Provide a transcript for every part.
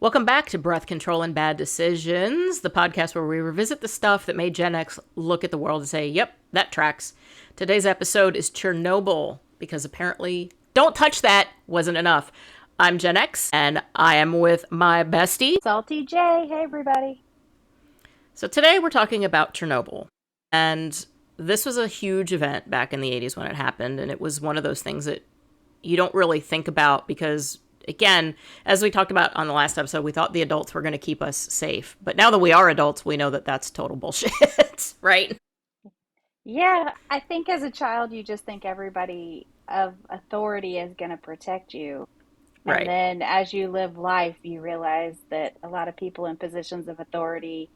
Welcome back to Breath Control and Bad Decisions, the podcast where we revisit the stuff that made Gen X look at the world and say, yep, that tracks. Today's episode is Chernobyl, because apparently don't touch that wasn't enough. I'm Gen X, and I am with my bestie. Salty J. Hey, everybody. So today we're talking about Chernobyl. And this was a huge event back in the 80s when it happened, and it was one of those things that you don't really think about because, again, as we talked about on the last episode, we thought the adults were going to keep us safe. But now that we are adults, we know that that's total bullshit, right? Yeah, I think as a child, you just think everybody of authority is going to protect you. And Right, then as you live life, you realize that a lot of people in positions of authority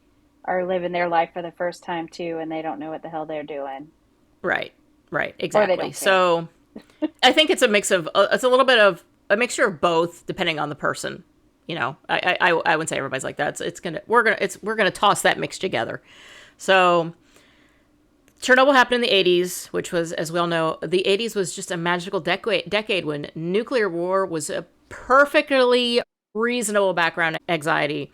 are living their life for the first time too, and they don't know what the hell they're doing, right, right, or they exactly. don't care. So I think it's a mix of, it's a little bit of a mixture of both, depending on the person. You know, I wouldn't say everybody's like that. We're gonna toss that mix together. So Chernobyl happened in the 80s, which was, as we all know, the 80s was just a magical decade when nuclear war was a perfectly reasonable background anxiety.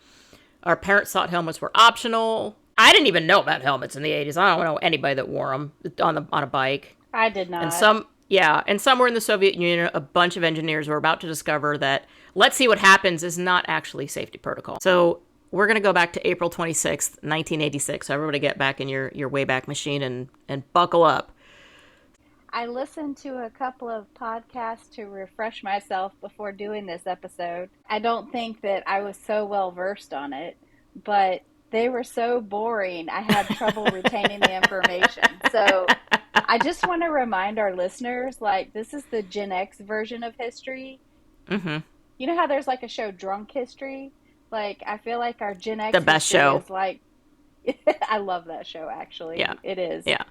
Our parents thought helmets were optional. I didn't even know about helmets in the 80s. I don't know anybody that wore them on a bike. I did And not. somewhere in the Soviet Union, a bunch of engineers were about to discover that let's see what happens is not actually safety protocol. So we're going to go back to April 26th, 1986. So everybody get back in your Wayback Machine and buckle up. I listened to a couple of podcasts to refresh myself before doing this episode. I don't think that I was so well versed on it, but they were so boring, I had trouble retaining the information. So I just want to remind our listeners like, this is the Gen X version of history. Mm-hmm. You know how there's like a show, Drunk History? Like, I feel like our Gen The X best history show. is like, I love that show, Yeah. actually. It is. Yeah.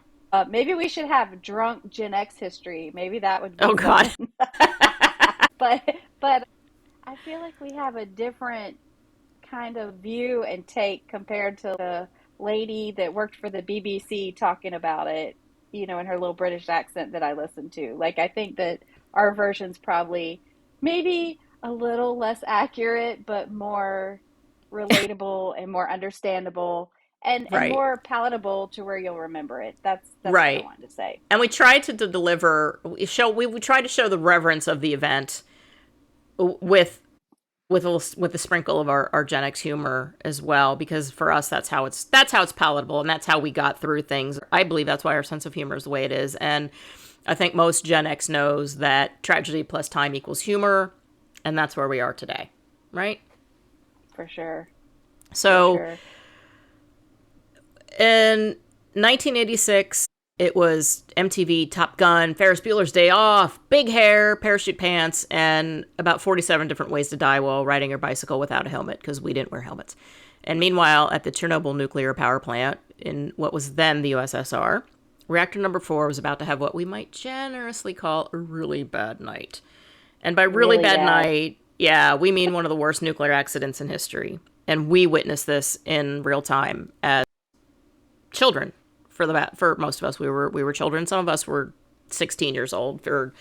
Maybe we should have drunk Gen X history. Maybe that would be Oh, fun. God. but but I feel like we have a different kind of view and take compared to the lady that worked for the BBC talking about it, in her little British accent that I listened to. Like, I think that our version's probably maybe a little less accurate, but more relatable and more understandable and Right. more palatable to where you'll remember it. That's what I Right. wanted to say. And we tried to deliver, we tried to show the reverence of the event with with a sprinkle of our Gen X humor as well, because for us that's how it's palatable and that's how we got through things. I believe that's why our sense of humor is the way it is, and I think most Gen X knows that tragedy plus time equals humor, and that's where we are today, right? For sure. For So sure. in 1986, it was MTV, Top Gun, Ferris Bueller's Day Off, big hair, parachute pants, and about 47 different ways to die while riding your bicycle without a helmet, because we didn't wear helmets. And meanwhile, at the Chernobyl nuclear power plant in what was then the USSR, reactor number 4 was about to have what we might generously call a really bad night. And by really Really bad bad. night, yeah, we mean one of the worst nuclear accidents in history. And we witnessed this in real time as children. For most of us, we were children. Some of us were 16 years old. For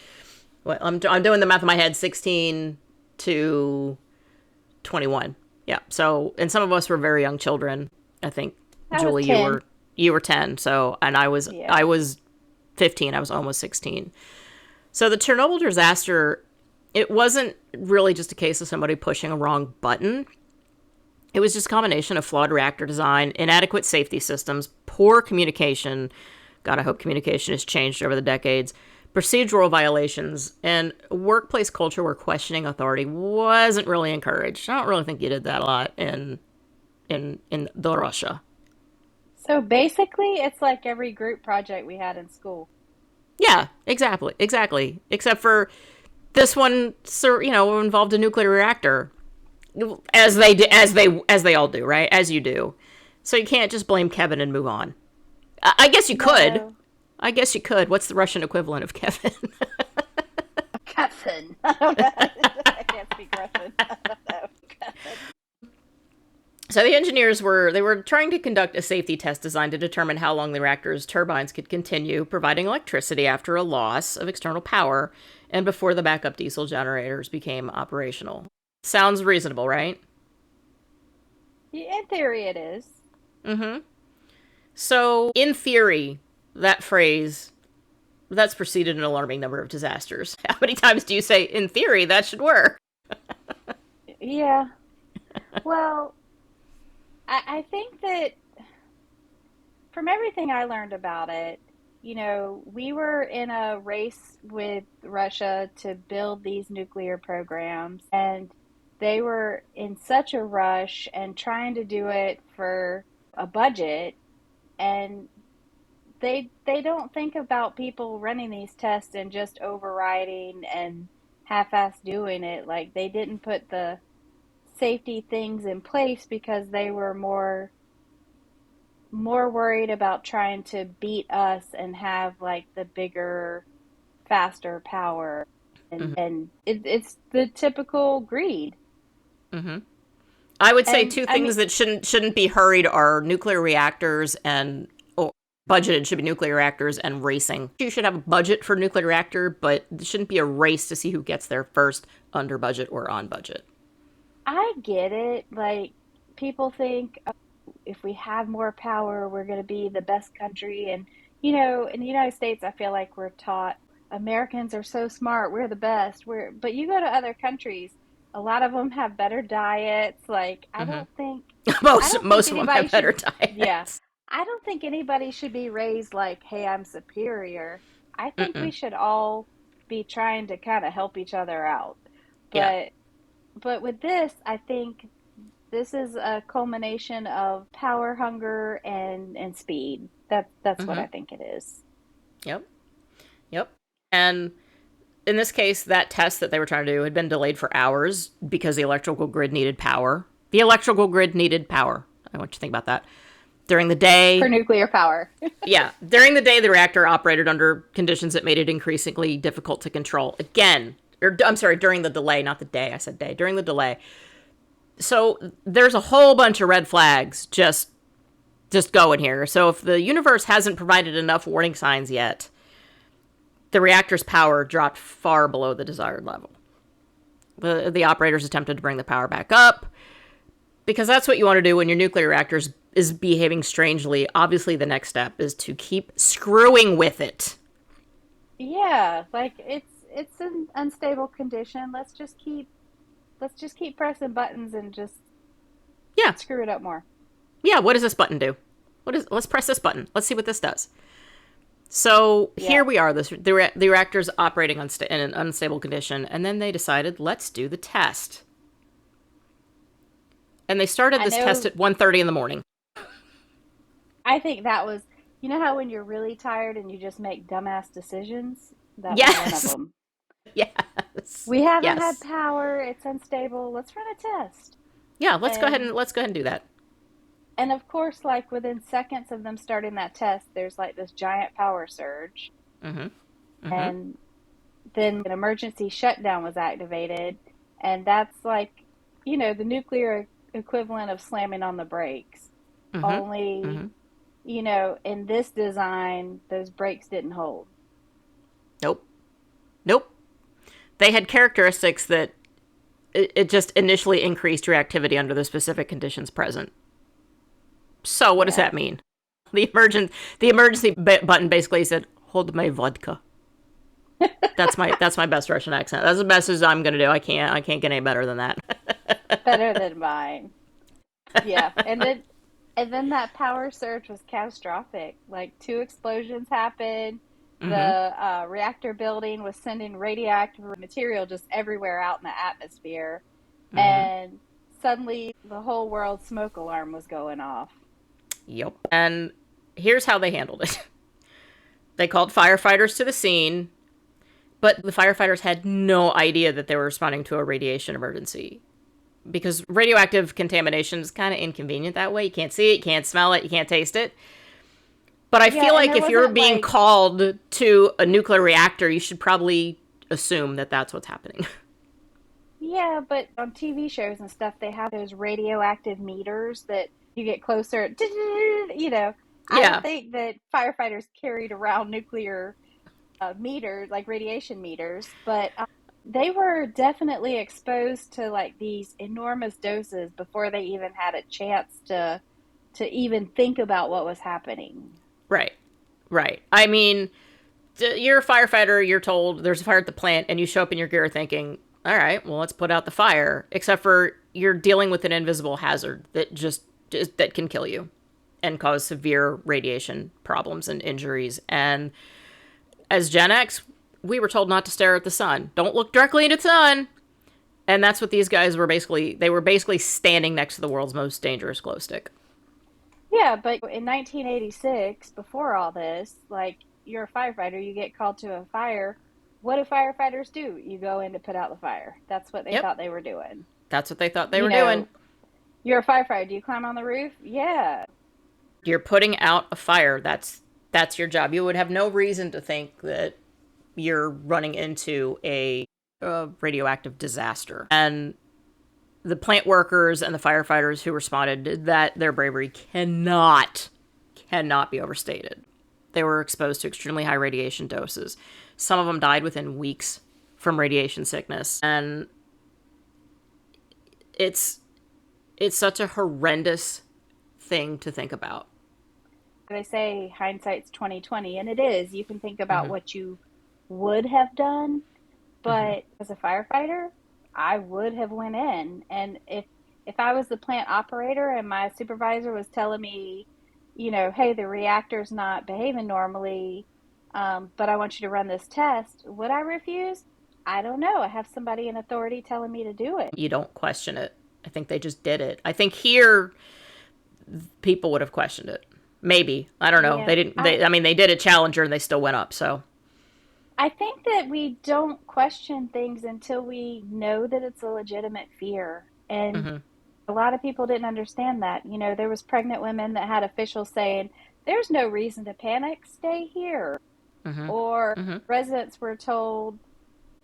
what I'm doing the math in my head, 16 to 21. Yeah. So, and some of us were very young children. I think I was Julie, 10. you were 10. So, and I Yeah. was 15. I was almost 16. So the Chernobyl disaster, it wasn't really just a case of somebody pushing a wrong button. It was just a combination of flawed reactor design, inadequate safety systems, poor communication. God, I hope communication has changed over the decades. Procedural violations, and a workplace culture where questioning authority wasn't really encouraged. I don't really think you did that a lot in the Russia. So basically, it's like every group project we had in school. Yeah, exactly, exactly. Except for this one, involved a nuclear reactor, as they all do, right? As you do. So you can't just blame Kevin and move on. I guess you could. No. I guess you could. What's the Russian equivalent of Kevin? Cussing. I don't know. I can't speak Russian. I don't know. Cussing. So the engineers were trying to conduct a safety test designed to determine how long the reactor's turbines could continue providing electricity after a loss of external power and before the backup diesel generators became operational. Sounds reasonable, right? Yeah, in theory, it is. Mm-hmm. So, in theory, that phrase, that's preceded an alarming number of disasters. How many times do you say, in theory, that should work? Yeah. Well, I think that from everything I learned about it, we were in a race with Russia to build these nuclear programs, and they were in such a rush and trying to do it for a budget, and they don't think about people running these tests and just overriding and half-ass doing it. Like they didn't put the safety things in place because they were more worried about trying to beat us and have like the bigger, faster power, and it's the typical greed. Mm-hmm. I would say And two I mean, things that shouldn't be hurried are nuclear reactors and or budgeted should be nuclear reactors and racing. You should have a budget for nuclear reactor, but it shouldn't be a race to see who gets there first, under budget or on budget. I get it. Like people think, oh, if we have more power, we're going to be the best country. And in the United States, I feel like we're taught Americans are so smart, we're the best. But you go to other countries, a lot of them have better diets. Like Mm-hmm. I most don't think most of them anybody have better should, yeah, diets. I don't think anybody should be raised like, hey, I'm superior. I think we Mm-mm. should all be trying to kind of help each other out. Yeah. But with this, I think this is a culmination of power hunger and speed. That's what Mm-hmm. I think it is. Yep. Yep. And in this case, that test that they were trying to do had been delayed for hours because the electrical grid needed power. The electrical grid needed power. I want you to think about that. During the For day, nuclear power. yeah, during the day, the reactor operated under conditions that made it increasingly difficult to control. Again, or I'm sorry, during the delay, not the day. I said day. During the delay. So there's a whole bunch of red flags just going here. So if the universe hasn't provided enough warning signs yet, the reactor's power dropped far below the desired level. The operators attempted to bring the power back up because that's what you want to do when your nuclear reactor is behaving strangely. Obviously, the next step is to keep screwing with it. Yeah, like it's an unstable condition. Let's just keep pressing buttons and just Yeah, screw it up more. yeah. What does this button do? Let's press this button. Let's see what this does. So Yeah. here we are. The reactor's operating in an unstable condition, and then they decided let's do the test. And they started I this test know at 1:30 in the morning. I think that was, how when you're really tired and you just make dumbass decisions? That was one of Yes, them. yes, We haven't had yes. power, it's unstable. Let's run a test. Yeah, And let's go ahead and do that. And of course, like within seconds of them starting that test, there's like this giant power surge. Mm-hmm. Mm-hmm. And then an emergency shutdown was activated. And that's like, the nuclear equivalent of slamming on the brakes. Mm-hmm. Only, Mm-hmm. in this design, those brakes didn't hold. Nope. Nope. They had characteristics that it just initially increased reactivity under the specific conditions present. So what does Yeah. that mean? The emergency button basically said, "Hold my vodka." That's my best Russian accent. That's the best as I'm gonna do. I can't get any better than that. Better than mine. Yeah. And then that power surge was catastrophic. Like two explosions happened. The Mm-hmm. reactor building was sending radioactive material just everywhere out in the atmosphere. Mm-hmm. And suddenly the whole world smoke alarm was going off. Yep. And here's how they handled it. They called firefighters to the scene, but the firefighters had no idea that they were responding to a radiation emergency. Because radioactive contamination is kind of inconvenient that way. You can't see it, you can't smell it, you can't taste it. But I Yeah, feel and like there if you're wasn't being like, called to a nuclear reactor, you should probably assume that that's what's happening. yeah, but on TV shows and stuff, they have those radioactive meters that you get closer, I don't Yeah. think that firefighters carried around nuclear meters, like radiation meters, but they were definitely exposed to like these enormous doses before they even had a chance to even think about what was happening. Right. Right. I mean, you're a firefighter, you're told there's a fire at the plant, and you show up in your gear thinking, all right, well, let's put out the fire. Except for you're dealing with an invisible hazard that that can kill you and cause severe radiation problems and injuries. And as Gen X, we were told not to stare at the sun. Don't look directly into the sun. And that's what these guys were basically, they were basically standing next to the world's most dangerous glow stick. Yeah, but in 1986, before all this, like you're a firefighter, you get called to a fire. What do firefighters do? You go in to put out the fire. That's what they Yep. thought they were doing. That's what they thought they You were doing. know, you're a firefighter. Do you climb on the roof? Yeah. You're putting out a fire. That's your job. You would have no reason to think that you're running into a radioactive disaster. And the plant workers and the firefighters who responded did that. Their bravery cannot be overstated. They were exposed to extremely high radiation doses. Some of them died within weeks from radiation sickness, and it's such a horrendous thing to think about. They say hindsight's 2020, and it is. You can think about Mm-hmm. what you would have done, Mm-hmm. but as a firefighter, I would have went in. And if I was the plant operator and my supervisor was telling me, hey, the reactor's not behaving normally, but I want you to run this test, would I refuse? I don't know. I have somebody in authority telling me to do it. You don't question it. I think they just did it. I think here people would have questioned it. Maybe. I don't know. Yeah, They didn't. I mean, they did a Challenger and they still went up. So. I think that we don't question things until we know that it's a legitimate fear. And Mm-hmm. a lot of people didn't understand that. There was pregnant women that had officials saying, "There's no reason to panic, stay here." Mm-hmm. Or Mm-hmm. residents were told,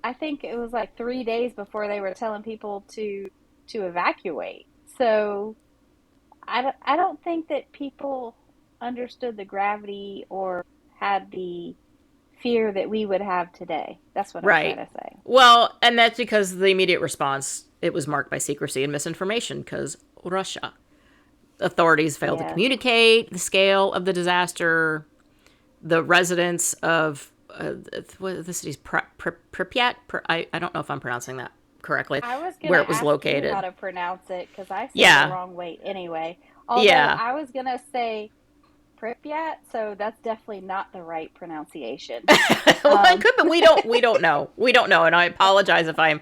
I think it was like 3 days before they were telling people to evacuate. So I don't think that people understood the gravity or had the fear that we would have today. That's what I'm trying Right. to say. Well, and that's because the immediate response, it was marked by secrecy and misinformation because Russia. Authorities failed to Yeah. communicate the scale of the disaster. The residents of what the city's Pripyat. I don't know if I'm pronouncing that correctly. I was going Where to it was ask you how located. to pronounce it because I say it the Yeah. wrong way anyway. Although Yeah. I was going to say Pripyat, so that's definitely not the right pronunciation. Well, I Um, could, but we don't know. We don't know, and I apologize if I'm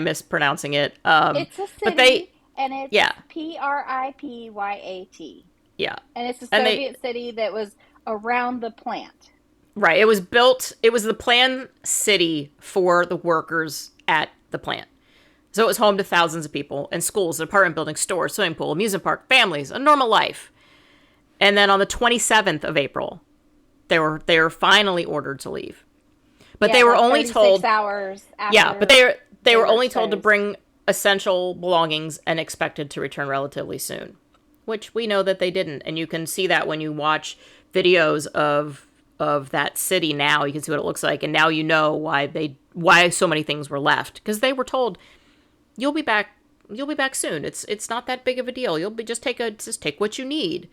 mispronouncing it. it's a But they, city, and it's yeah, Pripyat, yeah, and it's a and they, Soviet city that was around the plant. right. It was built. It was the planned city for the workers at the plant. So it was home to thousands of people and schools, apartment buildings, stores, swimming pool, amusement park, families, a normal life. And then on the 27th of April, they were finally ordered to leave. But Yeah, they were like only 36 told, hours yeah, but after they they were were only told to exposed. bring essential belongings and expected to return relatively soon, which we know that they didn't. And you can see that when you watch videos of that city now. You can see what it looks like, and now you know why so many things were left because they were told you'll be back. You'll be back soon. It's not that big of a deal. You'll be just take what you need.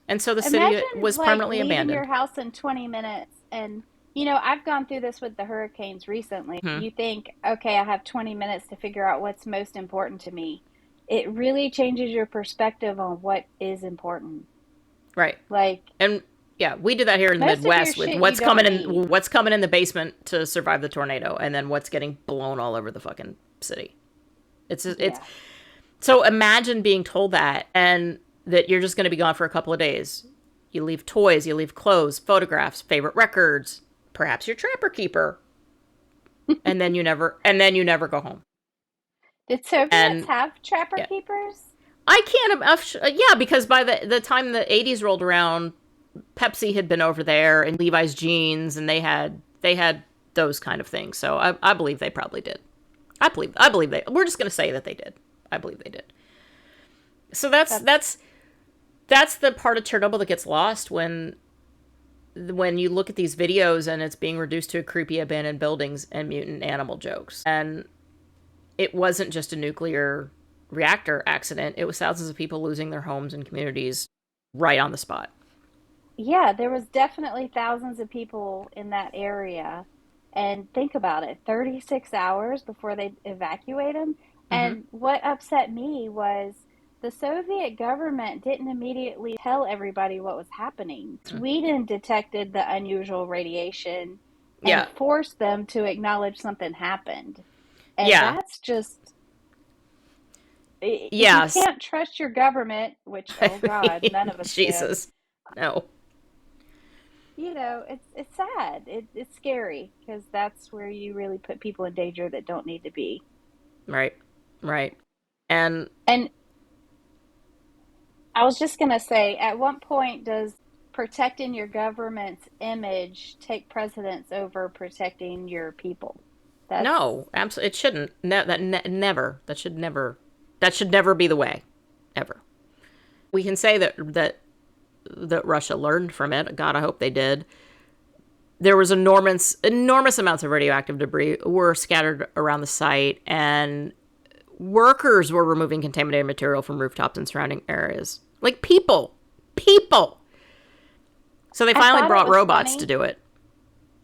And so the city Imagine was like permanently leaving your abandoned. house in 20 minutes and I've gone through this with the hurricanes recently. Hmm. You think, okay, I have 20 minutes to figure out what's most important to me. It really changes your perspective on what is important. Right. Like And yeah, we did that here in the most of your Midwest with shit you don't need. what's coming in the basement to survive the tornado, and then what's getting blown all over the fucking city. It's Yeah. so imagine being told that and that you're just going to be gone for a couple of days. You leave toys, you leave clothes, photographs, favorite records, perhaps your trapper keeper, and then you never go home. Did Soviets And have trapper yeah, keepers? I can't. Yeah, because by the time the '80s rolled around, Pepsi had been over there and Levi's jeans, and they had those kind of things. So I believe they probably did. I believe they. We're just gonna say that they did. I believe they did. So that's That's that's that's the part of Chernobyl that gets lost when when you look at these videos and it's being reduced to creepy abandoned buildings and mutant animal jokes. And it wasn't just a nuclear reactor accident, it was thousands of people losing their homes and communities right on the spot. Yeah, there was definitely thousands of people in that area. And think about it, 36 hours before they evacuate them. Hmm. And what upset me was the Soviet government didn't immediately tell everybody what was happening. Sweden detected the unusual radiation and Yeah. forced them to acknowledge something happened. And Yeah. that's just, if you Yes. can't trust your government, which, oh God, none of us do, Jesus. No. it's sad. It's scary because that's where you really put people in danger that don't need to be. Right. Right. And And I was just going to say, at what point does protecting your government's image take precedence over protecting your people? That's, no, absolutely, it shouldn't. Never. That should never be the way, ever. We can say that Russia learned from it. God, I hope they did. There was enormous amounts of radioactive debris were scattered around the site, and workers were removing contaminated material from rooftops and surrounding areas. Like people. So they I finally thought it brought was robots to funny. do it.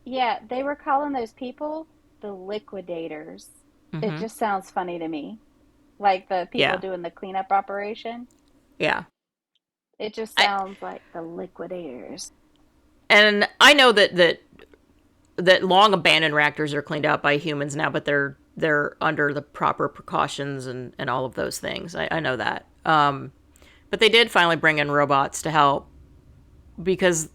Yeah, they were calling those people the liquidators. It Hmm. just sounds funny to me. Like the people Yeah, doing the cleanup operation. yeah. It just I, sounds like the liquidators. and I know that long abandoned reactors are cleaned out by humans now, but they're under the proper precautions and all of those things. I know that. But they did finally bring in robots to help because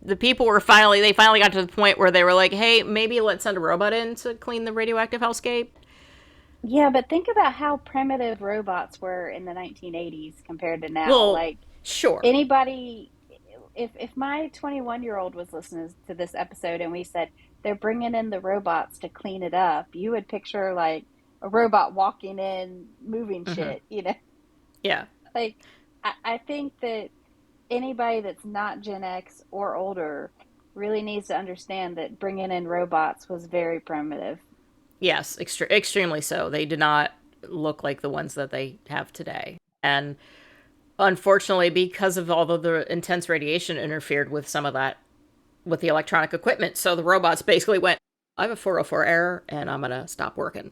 the people were finally got to the point where they were like, hey, maybe let's send a robot in to clean the radioactive hellscape. Yeah, but think about how primitive robots were in the 1980s compared to now. Well, Like sure. anybody, if my 21-year-old was listening to this episode and we said they're bringing in the robots to clean it up, you would picture like a robot walking in, moving Hmm. shit. Yeah. Like I think that anybody that's not Gen X or older really needs to understand that bringing in robots was very primitive. Yes, extremely so. They did not look like the ones that they have today. And unfortunately, because of all of the intense radiation interfered with some of that with the electronic equipment. So the robots basically went, I have a 404 error and I'm going to stop working.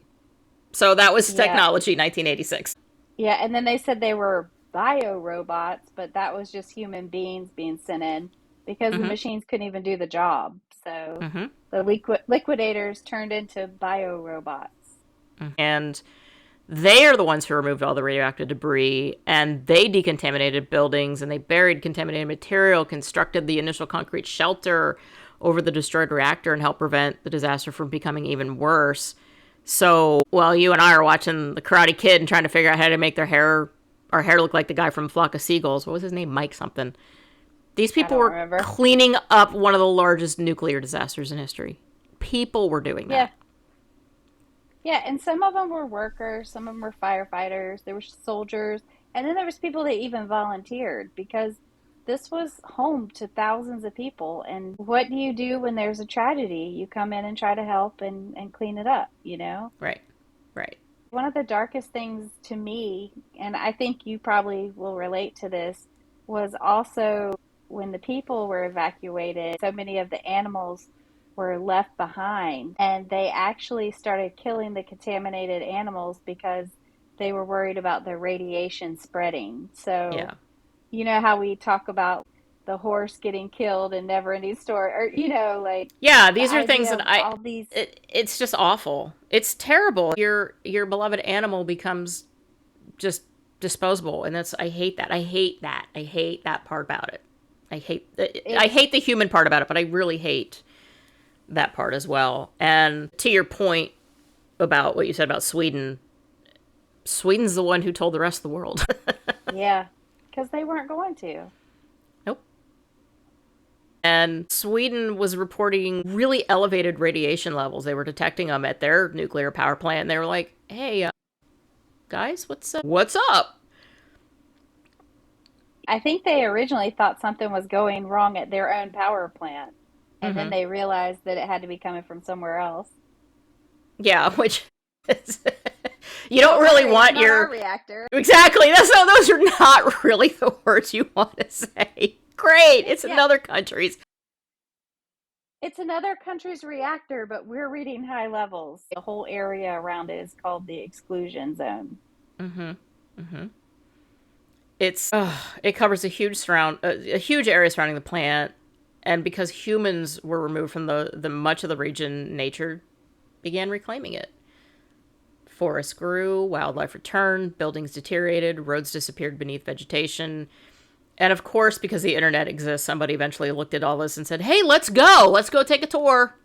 So that was Yeah, technology 1986. yeah, and then they said they were bio robots, but that was just human beings being sent in because the Hmm. machines couldn't even do the job. So Hmm. the liquidators turned into bio robots. And they are the ones who removed all the radioactive debris and they decontaminated buildings and they buried contaminated material, constructed the initial concrete shelter over the destroyed reactor and helped prevent the disaster from becoming even worse. So while you and I are watching The Karate Kid and trying to figure out how to make our hair look like the guy from Flock of Seagulls, what was his name? Mike something. These I people don't were remember. cleaning up one of the largest nuclear disasters in history. People were doing Yeah, that. yeah, and some of them were workers, some of them were firefighters, there were soldiers, and then there was people that even volunteered because this was home to thousands of people. And what do you do when there's a tragedy? You come in and try to help and clean it up. Right. Right. One of the darkest things to me, and I think you probably will relate to this, was also when the people were evacuated, so many of the animals were left behind, and they actually started killing the contaminated animals because they were worried about the radiation spreading. So, Yeah. you know how we talk about the horse getting killed in Never Ending Story, or, like Yeah, the these are things idea that of all these. it's just awful. It's terrible. Your beloved animal becomes just disposable and that's I hate that. I hate that. I hate that part about it. I It's hate the human part about it, but I really hate that part as well. And to your point about what you said about Sweden, Sweden's the one who told the rest of the world. Yeah, because they weren't going to. Nope. And Sweden was reporting really elevated radiation levels. They were detecting them at their nuclear power plant. And they were like, "Hey, guys, what's up? What's up?" I think they originally thought something was going wrong at their own power plant, and then Hmm. they realized that it had to be coming from somewhere else. Yeah, which is, you don't Don't really worry, it's want not our your reactor. exactly. Those are not really the words you want to say. Great, it's Yeah, another country's. it's another country's reactor, but we're reading high levels. The whole area around it is called the exclusion zone. Hmm. Hmm. It covers a huge area surrounding the plant, and because humans were removed from the much of the region, nature began reclaiming it. Forests grew, wildlife returned, buildings deteriorated, roads disappeared beneath vegetation. And of course, because the internet exists, somebody eventually looked at all this and said, hey, let's go. Let's go take a tour.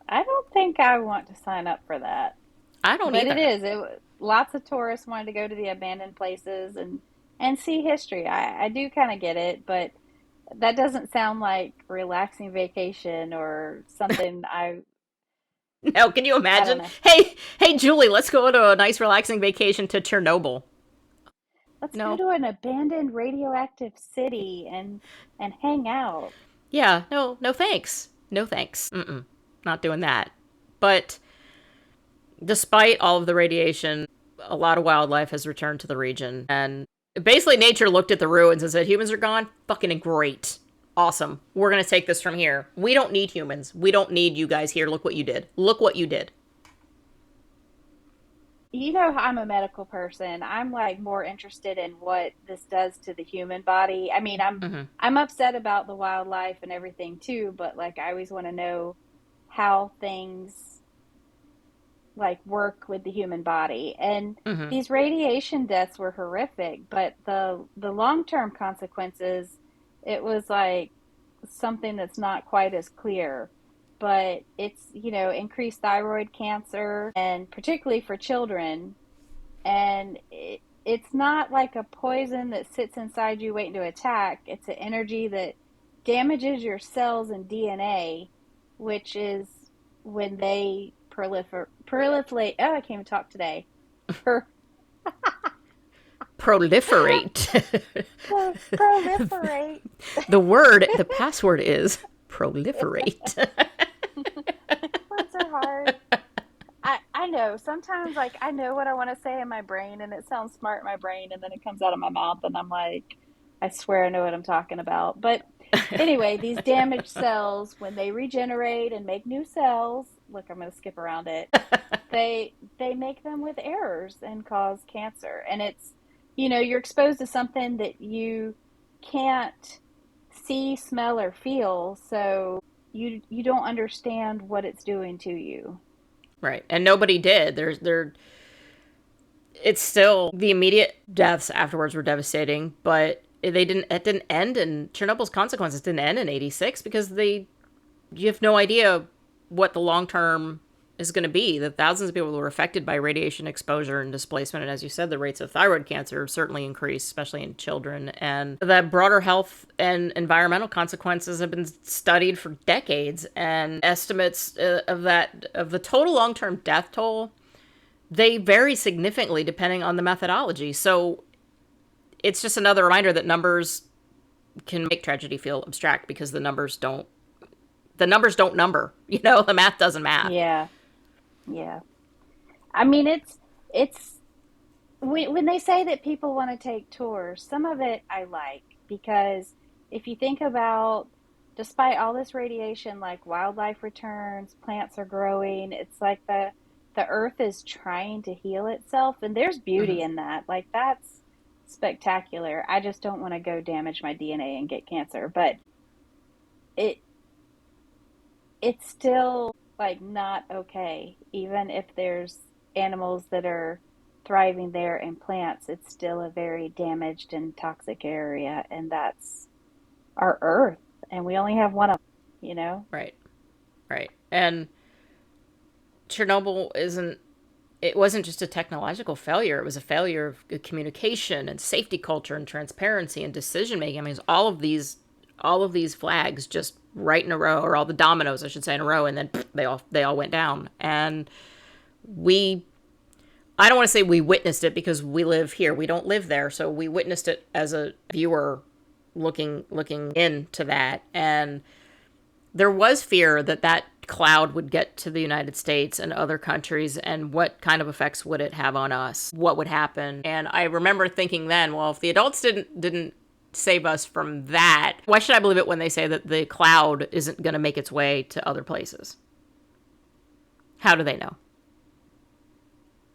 I don't think I want to sign up for that, I don't but it either. is. Lots of tourists wanted to go to the abandoned places and see history. I do kind of get it, but that doesn't sound like relaxing vacation or something No, can you I don't imagine? know. Hey, Julie, let's go to a nice relaxing vacation to Chernobyl. Let's go No. to an abandoned radioactive city and hang out. Yeah, no, no thanks. No thanks. Mm-mm. Not doing that. But despite all of the radiation, a lot of wildlife has returned to the region. And basically, nature looked at the ruins and said, humans are gone? Fucking great. Awesome. We're going to take this from here. We don't need humans. We don't need you guys here. Look what you did. Look what you did. You know, I'm a medical person. I'm like more interested in what this does to the human body. I mean, Mm-hmm. I'm upset about the wildlife and everything too, but like I always want to know how things like work with the human body. And Mm-hmm. these radiation deaths were horrific, but the long-term consequences, it was like something that's not quite as clear. But it's, increased thyroid cancer and particularly for children. And it's not like a poison that sits inside you waiting to attack. It's an energy that damages your cells and DNA, which is when they proliferate. Oh, I can't even talk today. Per, Proliferate. proliferate. The password is proliferate. Words are hard. I know sometimes, like, I know what I want to say in my brain and it sounds smart in my brain, and then it comes out of my mouth and I'm like, I swear I know what I'm talking about. But anyway, these damaged cells, when they regenerate and make new cells, look, I'm going to skip around it. They make them with errors and cause cancer. And it's, you're exposed to something that you can't see, smell, or feel, so you don't understand what it's doing to you. Right. And nobody did. It's still the immediate deaths afterwards were devastating, but it didn't end, and Chernobyl's consequences didn't end in 86 because you have no idea what the long term is going to be. The thousands of people who were affected by radiation exposure and displacement, and as you said, the rates of thyroid cancer certainly increased, especially in children. And the broader health and environmental consequences have been studied for decades, and estimates of the total long term death toll, they vary significantly depending on the methodology. So it's just another reminder that numbers can make tragedy feel abstract because the numbers don't number. The math doesn't math. Yeah, yeah. I mean, it's when they say that people want to take tours, some of it I like because if you think about, despite all this radiation, like wildlife returns, plants are growing, it's like the earth is trying to heal itself, and there's Hmm. beauty in that. Like that's spectacular. I just don't want to go damage my DNA and get cancer, but it it's still like not okay. Even if there's animals that are thriving there and plants, it's still a very damaged and toxic area, and that's our earth, and we only have one of them, you know? Right. Right. And Chernobyl isn't it wasn't just a technological failure, it was a failure of communication and safety culture and transparency and decision making. I mean, it's all of these flags just right in a row, or all the dominoes I should say in a row, and then they all went down. And we I don't want to say we witnessed it because we live here. We don't live there, so we witnessed it as a viewer looking into that. And there was fear that that cloud would get to the United States and other countries, and what kind of effects would it have on us? What would happen? And I remember thinking then, well, if the adults didn't save us from that, why should I believe it when they say that the cloud isn't going to make its way to other places? How do they know?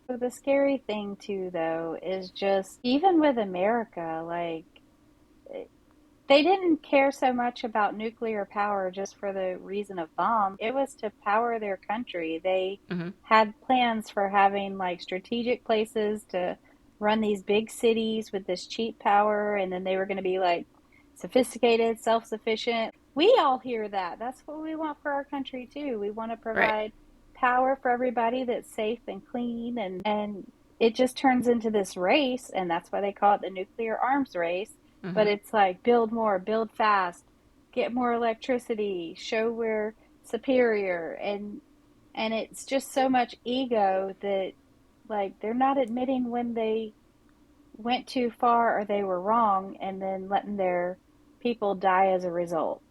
So the scary thing too, though, is just even with America, like they didn't care so much about nuclear power just for the reason of bombs. It was to power their country. They Mm-hmm. had plans for having like strategic places to run these big cities with this cheap power, and then they were going to be like sophisticated, self sufficient. We all hear that. That's what we want for our country too. We want to Right. provide power for everybody that's safe and clean, and it just turns into this race, and that's why they call it the nuclear arms race. But Mm-hmm. it's like build more, build fast, get more electricity, show we're superior, and it's just so much ego that like they're not admitting when they went too far or they were wrong, and then letting their people die as a result.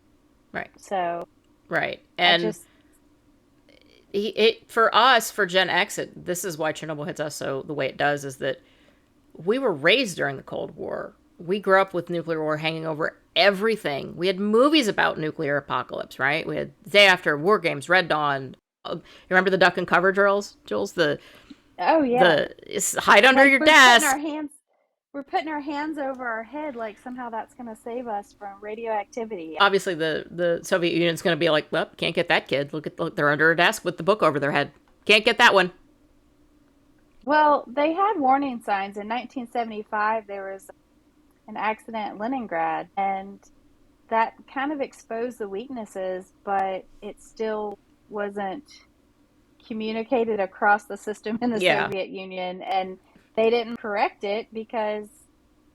Right. So Right. I And just for us, for Gen X, this is why Chernobyl hits us so the way it does, is that we were raised during the Cold War. We grew up with nuclear war hanging over everything. We had movies about nuclear apocalypse, right? We had Day After, War Games, Red Dawn. You remember the duck and cover drills, Jules? oh yeah, The hide under like your desk. we're putting our hands over our head like somehow that's going to save us from radioactivity. Obviously, the Soviet Union's going to be like, well, can't get that kid. Look, they're under a desk with the book over their head. Can't get that one. Well, they had warning signs. In 1975, there was an accident in Leningrad, and that kind of exposed the weaknesses, but it still wasn't communicated across the system in the Yeah. Soviet Union, and they didn't correct it because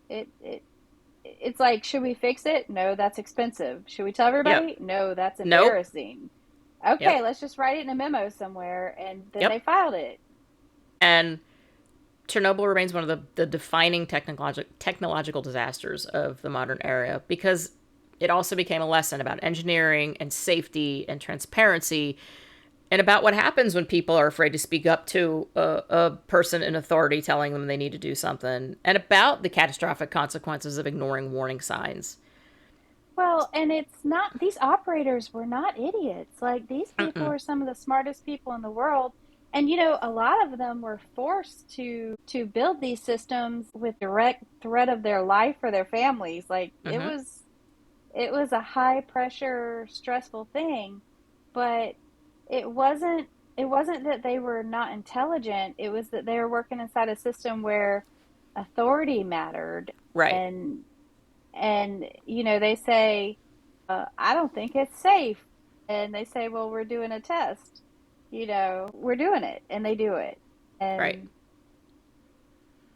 it's like, should we fix it? No, that's expensive. Should we tell Yep. everybody? No, that's Nope. embarrassing. Okay, Yep. let's just write it in a memo somewhere, and then they Yep. filed it. And Chernobyl remains one of the defining technological disasters of the modern era because it also became a lesson about engineering and safety and transparency and about what happens when people are afraid to speak up to a person in authority telling them they need to do something, and about the catastrophic consequences of ignoring warning signs. Well, and it's not, these operators were not idiots. Like, these people Mm-mm. are some of the smartest people in the world. And a lot of them were forced to build these systems with direct threat of their life or their families. Like, Mm-hmm. it was a high pressure, stressful thing, but it wasn't it wasn't that they were not intelligent. It was that they were working inside a system where authority mattered. Right. And they say, I don't think it's safe. And they say, well, we're doing a test. We're doing it, and they do it. Right. And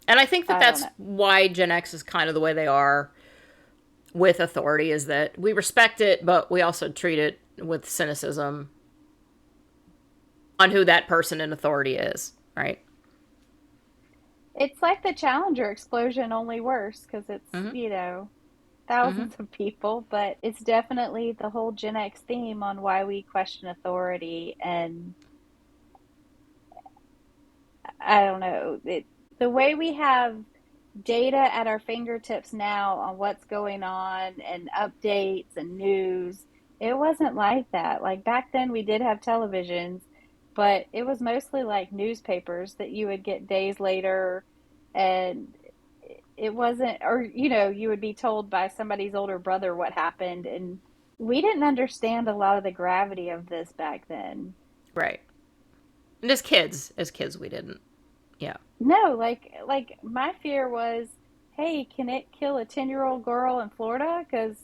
And I think that I don't that's know. why Gen X is kind of the way they are with authority, is that we respect it, but we also treat it with cynicism on who that person in authority is, right? It's like the Challenger explosion, only worse, because it's, Mm-hmm. Mm-hmm. thousands of people, but it's definitely the whole Gen X theme on why we question authority. And I don't know, the way we have data at our fingertips now on what's going on and updates and news, it wasn't like that. Like back then, we did have televisions, but it was mostly like newspapers that you would get days later, and it wasn't, or you would be told by somebody's older brother what happened, and we didn't understand a lot of the gravity of this back then. Right. And as kids, we didn't. Yeah. No, like my fear was, hey, can it kill a 10-year-old girl in Florida? Because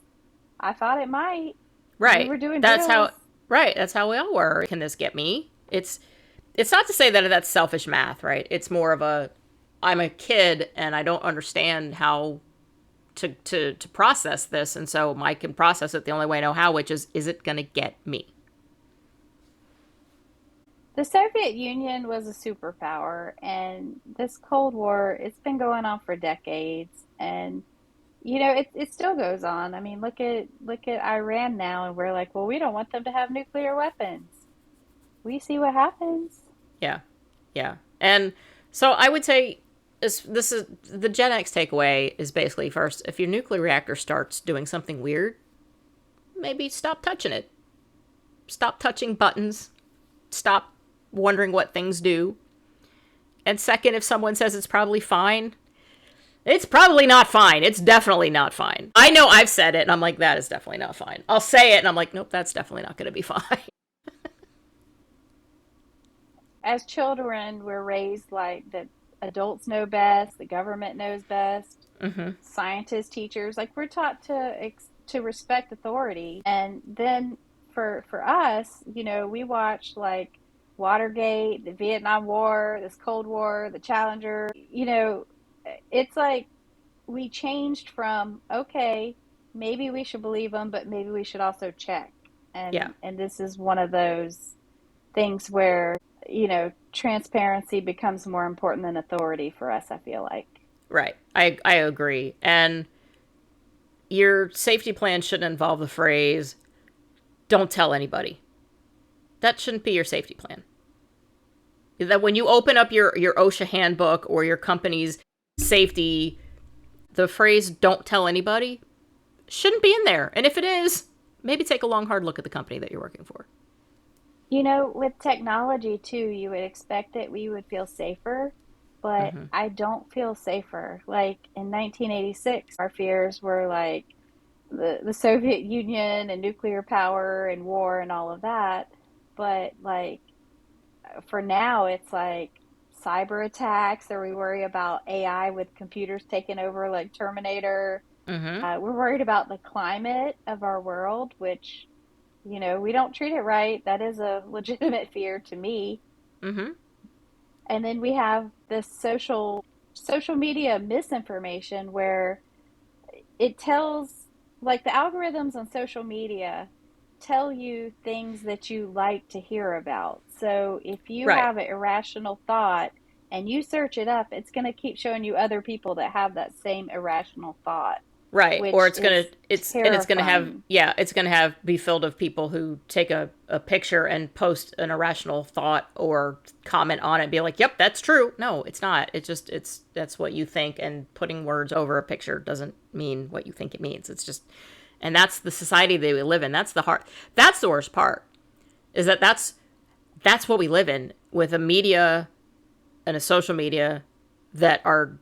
I thought it might. We Right. were doing That's drills. how. Right. That's how we all were. Can this get me? It's not to say that that's selfish math, right? It's more of a I'm a kid and I don't understand how to process this, and so I can process it the only way I know how, which is it going to get me? The Soviet Union was a superpower, and this Cold War, it's been going on for decades, and it still goes on. I mean, look at Iran now, and we're like, well, we don't want them to have nuclear weapons. We see what happens. Yeah. Yeah. And so I would say this is the Gen X takeaway is basically first, if your nuclear reactor starts doing something weird, maybe stop touching it. Stop touching buttons. Stop wondering what things do. And second, if someone says it's probably fine, it's probably not fine. It's definitely not fine. I know I've said it, and I'm like, that is definitely not fine. I'll say it, and I'm like, nope, that's definitely not going to be fine. As children, we're raised like that adults know best, the government knows best, Mm-hmm. scientists, teachers, like we're taught to respect authority. And then for us, we watch like Watergate, the Vietnam War, this Cold War, the Challenger. It's like we changed from okay, maybe we should believe them, but maybe we should also check. Yeah, And this is one of those things where transparency becomes more important than authority for us, I feel like. right. I agree. And your safety plan shouldn't involve the phrase, don't tell anybody. That shouldn't be your safety plan. That when you open up your OSHA handbook or your company's safety, the phrase don't tell anybody shouldn't be in there. And if it is, maybe take a long, hard look at the company that you're working for. With technology too, you would expect that we would feel safer, but Mm-hmm. I don't feel safer. Like in 1986, our fears were like the Soviet Union and nuclear power and war and all of that. But like for now, it's like cyber attacks, or we worry about AI with computers taking over, like Terminator. Mm-hmm. We're worried about the climate of our world, which, we don't treat it right. That is a legitimate fear to me. Mm-hmm. And then we have this social media misinformation where it tells, like, the algorithms on social media tell you things that you like to hear about. So if you Right. have an irrational thought and you search it up, it's going to keep showing you other people that have that same irrational thought, Right. Or which is it's gonna have, terrifying. yeah, it's gonna have be filled of people who take a picture and post an irrational thought or comment on it and be like, yep, that's true. No, it's not. It's that's what you think, and putting words over a picture doesn't mean what you think it means. It's just, and that's the society that we live in. That's the worst part, is that's what we live in, with a media and a social media that are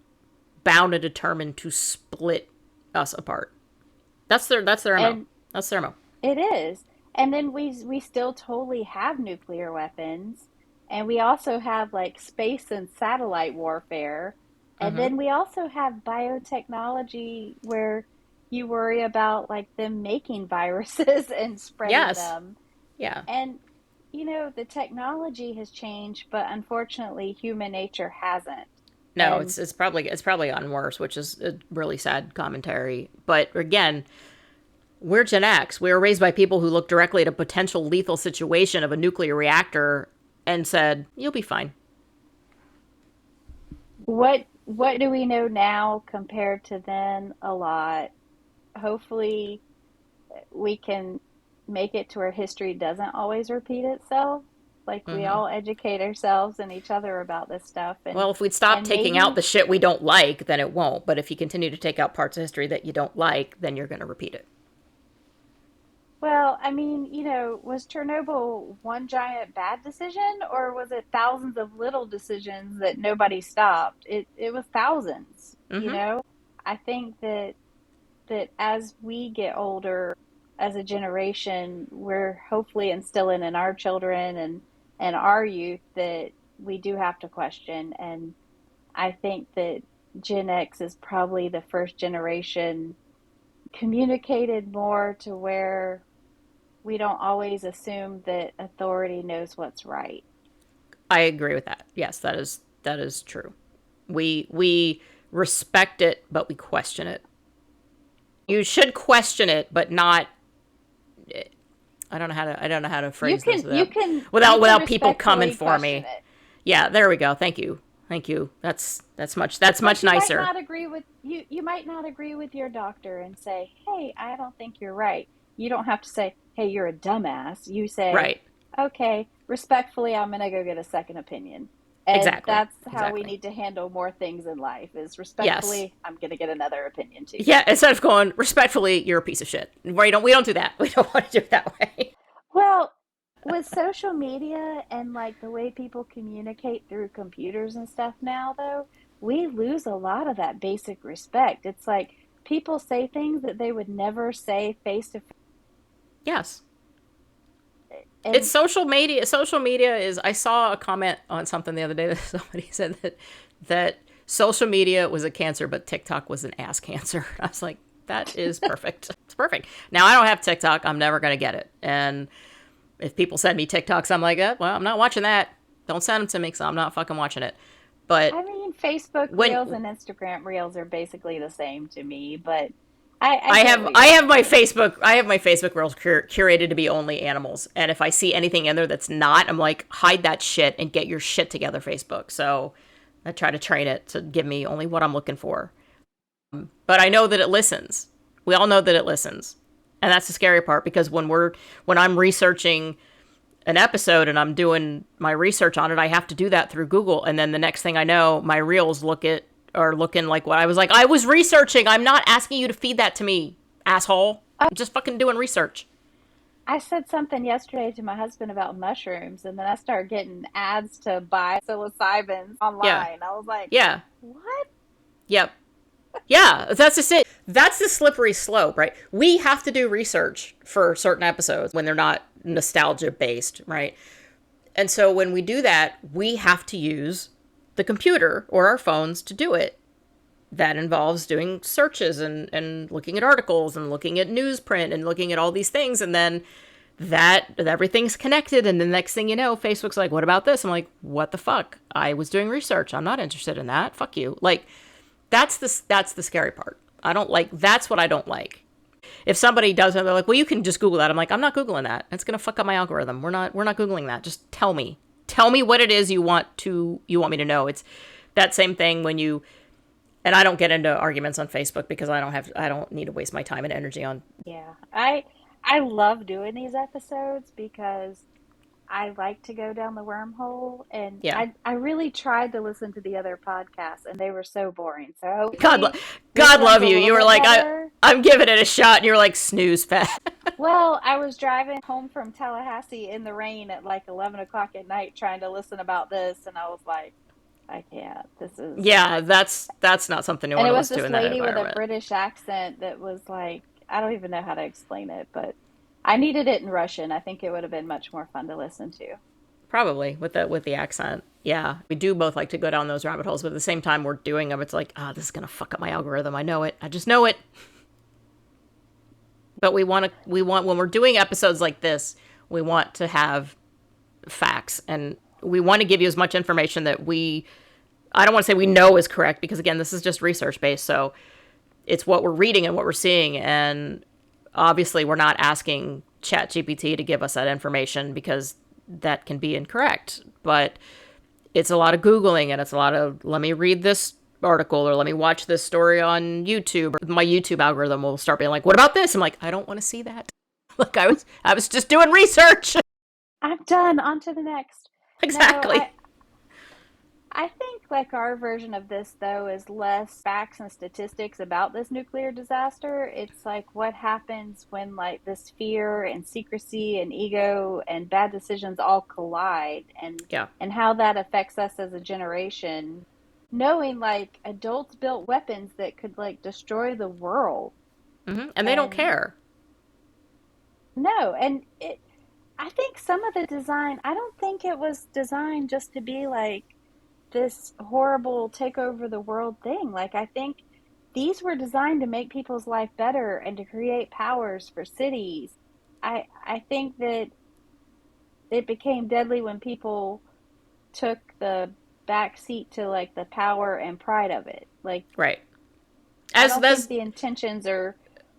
bound and determined to split us apart. That's their MO. And That's their MO. it is. And then we still totally have nuclear weapons. And we also have like space and satellite warfare. And Mm-hmm. then we also have biotechnology where you worry about like them making viruses and spreading Yes. them. Yeah. And the technology has changed, but unfortunately human nature hasn't. No, And it's probably gotten worse, which is a really sad commentary. But again, we're Gen X. We were raised by people who looked directly at a potential lethal situation of a nuclear reactor and said, "You'll be fine." what do we know now compared to then? A lot. Hopefully we can make it to where history doesn't always repeat itself. Like we Mm-hmm. all educate ourselves and each other about this stuff, and Well, if we'd stop and taking out maybe, the shit we don't like, then it won't. But if you continue to take out parts of history that you don't like, then you're going to repeat it. well, I mean, was Chernobyl one giant bad decision, or was it thousands of little decisions that nobody stopped? It was thousands, Mm-hmm. I think that as we get older as a generation, we're hopefully instilling in our children and our youth that we do have to question. And I think that Gen X is probably the first generation communicated more to where we don't always assume that authority knows what's right. I agree with that. Yes, that is true. We respect it, but we question it. You should question it, but not. I don't know how to. I don't know how to You phrase this can you without can you without can without people coming respectfully for question me. it. Yeah, there we go. Thank you. Thank you. That's Like much you might nicer. not agree with you might not agree with your doctor and say, "Hey, I don't think you're right." You don't have to say, "Hey, you're a dumbass." You say, Right. "Okay, respectfully, I'm going to go get a second opinion." And Exactly. that's how we Exactly. need to handle more things in life is Yes. respectfully, I'm going to get another opinion too. Yeah. Instead of going respectfully, you're a piece of shit. We don't do that. We don't want to do it that way. Well, with social media and like the way people communicate through computers and stuff now, though, we lose a lot of that basic respect. It's like people say things that they would never say face to face. Yes. It's And social media. Social media is. I saw a comment on something the other day that somebody said that social media was a cancer, but TikTok was an ass cancer. I was like, that is perfect. It's perfect. Now I don't have TikTok. I'm never gonna get it. And if people send me TikToks, I'm like, well, I'm not watching that. Don't send them to me, because I'm not fucking watching it. But I mean, Facebook Reels when and Instagram Reels are basically the same to me, but I I get have what I you're have my saying. Facebook reels curated to be only animals, and if I see anything in there that's not, I'm like, hide that shit and get your shit together, Facebook. So I try to train it to give me only what I'm looking for. But I know that it listens. We all know that it listens, and that's the scary part, because when I'm researching an episode and I'm doing my research on it, I have to do that through Google. And then the next thing I know, my reels are looking like what I was like. I was researching. I'm not asking you to feed that to me, asshole. I'm just fucking doing research. I said something yesterday to my husband about mushrooms, and then I started getting ads to buy psilocybins Yeah. online. I was like, Yeah. what? Yep. Yeah. That's just it. That's the slippery slope, right? We have to do research for certain episodes when they're not nostalgia based, right? And so when we do that, we have to use the computer or our phones to do it. That involves doing searches and looking at articles and looking at newsprint and looking at all these things. And then that everything's connected. And the next thing you know, Facebook's like, what about this? I'm like, what the fuck? I was doing research. I'm not interested in that. Fuck you. Like, that's the scary part. I don't like, that's what I don't like. If somebody does it, they're like, well, you can just Google that. I'm like, I'm not Googling that. It's going to fuck up my algorithm. We're not Googling that. Just tell me. Tell me what it is you want me to know. It's that same thing when you, and I don't get into arguments on Facebook because I don't need to waste my time and energy on. Yeah, I love doing these episodes because I like to go down the wormhole, and Yeah. I really tried to listen to the other podcasts, and they were so boring. So God, hopefully this God one's love a you. little You were bit like, better. I'm giving it a shot, and you were like, snooze fest. Well, I was driving home from Tallahassee in the rain at like 11 o'clock at night trying to listen about this, and I was like, I can't. This is. Yeah, that's not something you And want it to was listen to this in that lady with a environment. British accent that was like, I don't even know how to explain it, but I needed it in Russian. I think it would have been much more fun to listen to. Probably with the accent. Yeah, we do both like to go down those rabbit holes, but at the same time we're doing them. It's like, this is gonna fuck up my algorithm. I know it. I just know it. But we want when we're doing episodes like this, we want to have facts, and we want to give you as much information that I don't want to say we know is correct, because again, this is just research based. So it's what we're reading and what we're seeing, and obviously we're not asking ChatGPT to give us that information, because that can be incorrect. But it's a lot of Googling, and it's a lot of, let me read this article or let me watch this story on YouTube. Or my YouTube algorithm will start being like, what about this? I'm like, I don't want to see that. Like, I was just doing research. I'm done. On to the next. No, Exactly. I think like our version of this though is less facts and statistics about this nuclear disaster. It's like what happens when like this fear and secrecy and ego and bad decisions all collide, Yeah. and how that affects us as a generation, knowing like adults built weapons that could like destroy the world. And they don't And care. no, and it I think some of the design, I don't think it was designed just to be like this horrible take over the world thing. Like I think these were designed to make people's life better and to create powers for cities. I think that it became deadly when people took the back seat to like the power and pride of it. Like Right. I As don't think as the intentions are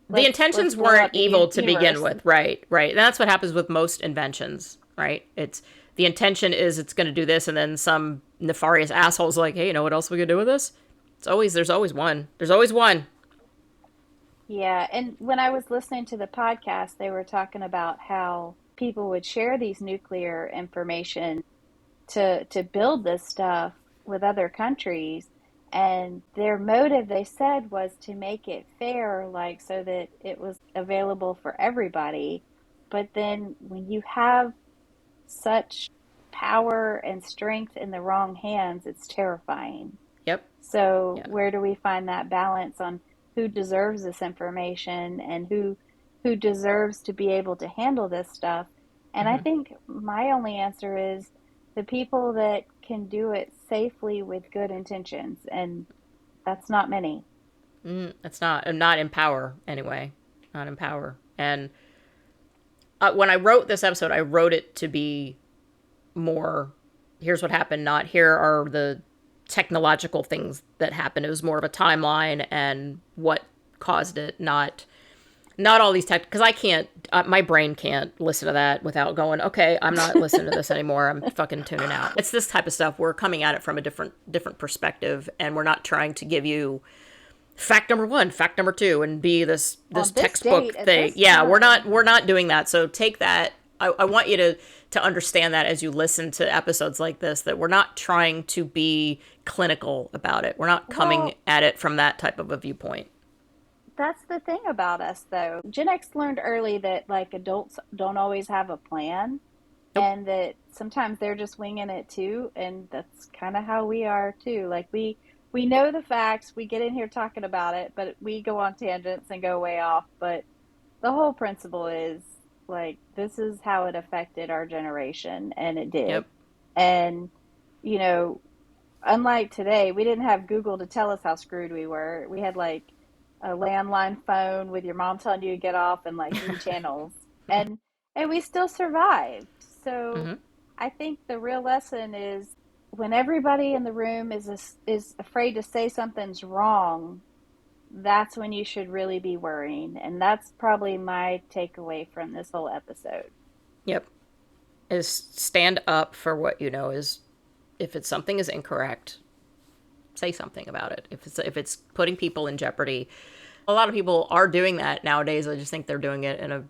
The let's intentions blow weren't up the evil to begin universe. with, right? Right. And that's what happens with most inventions, right? It's the intention is it's going to do this, and then some nefarious asshole's like, hey, you know what else we could do with this? It's always there's always one. There's always one. Yeah, and when I was listening to the podcast, they were talking about how people would share these nuclear information to build this stuff with other countries, and their motive, they said, was to make it fair, like so that it was available for everybody. But then when you have such power and strength in the wrong hands, it's terrifying. Yep. So Yeah. where do we find that balance on who deserves this information and who deserves to be able to handle this stuff? And I Hmm. think my only answer is the people that can do it safely with good intentions, and that's not many. It's not in power anyway. Not in power. And when I wrote this episode, I wrote it to be more. Here's what happened. Not here are the technological things that happened. It was more of a timeline and what caused it. Not all these tech, because I can't. My brain can't listen to that without going, okay, I'm not listening to this anymore. I'm fucking tuning out. It's this type of stuff. We're coming at it from a different perspective, and we're not trying to give you fact number one, fact number two, and be this On this textbook date at thing. this Yeah, time. we're not doing that. So take that. I want you to understand that as you listen to episodes like this, that we're not trying to be clinical about it. We're not coming Well, at it from that type of a viewpoint. that's the thing about us, though. Gen X learned early that like adults don't always have a plan, Nope. and that sometimes they're just winging it too, and that's kind of how we are too. Like we know the facts, we get in here talking about it, but we go on tangents and go way off. But the whole principle is like this is how it affected our generation, and it did. Yep. And you know, unlike today, we didn't have Google to tell us how screwed we were. We had like a landline phone with your mom telling you to get off and like three channels. And we still survived. So Hmm. I think the real lesson is when everybody in the room is afraid to say something's wrong, that's when you should really be worrying. And that's probably my takeaway from this whole episode. Yep. Is stand up for what you know is if it's something is incorrect, say something about it. If it's putting people in jeopardy, a lot of people are doing that nowadays. I just think they're doing it in a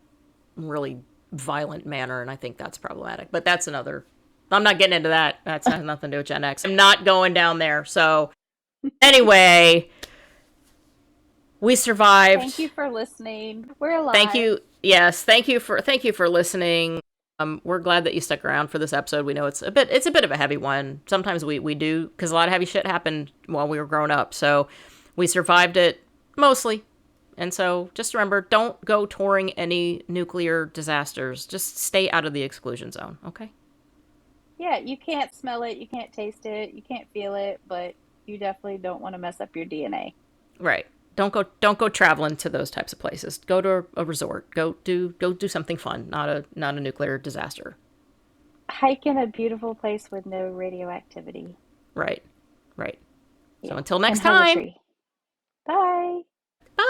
really violent manner, and I think that's problematic. But that's another. I'm not getting into that. That's has nothing to do with Gen X. I'm not going down there. So anyway, we Thank survived. you for listening. We're Thank alive. you. Yes, thank you for listening. We're glad that you stuck around for this episode. We know it's a bit of a heavy one. Sometimes we do because a lot of heavy shit happened while we were growing up. So we survived it mostly. And so just remember, don't go touring any nuclear disasters. Just stay out of the exclusion zone, okay? Yeah, you can't smell it, you can't taste it, you can't feel it, but you definitely don't want to mess up your DNA. Right. Don't go traveling to those types of places. Go to a resort. Go do something fun, not a nuclear disaster. Hike in a beautiful place with no radioactivity. Right. Right. So Yeah, until and next hug a time. tree. Bye. Bye.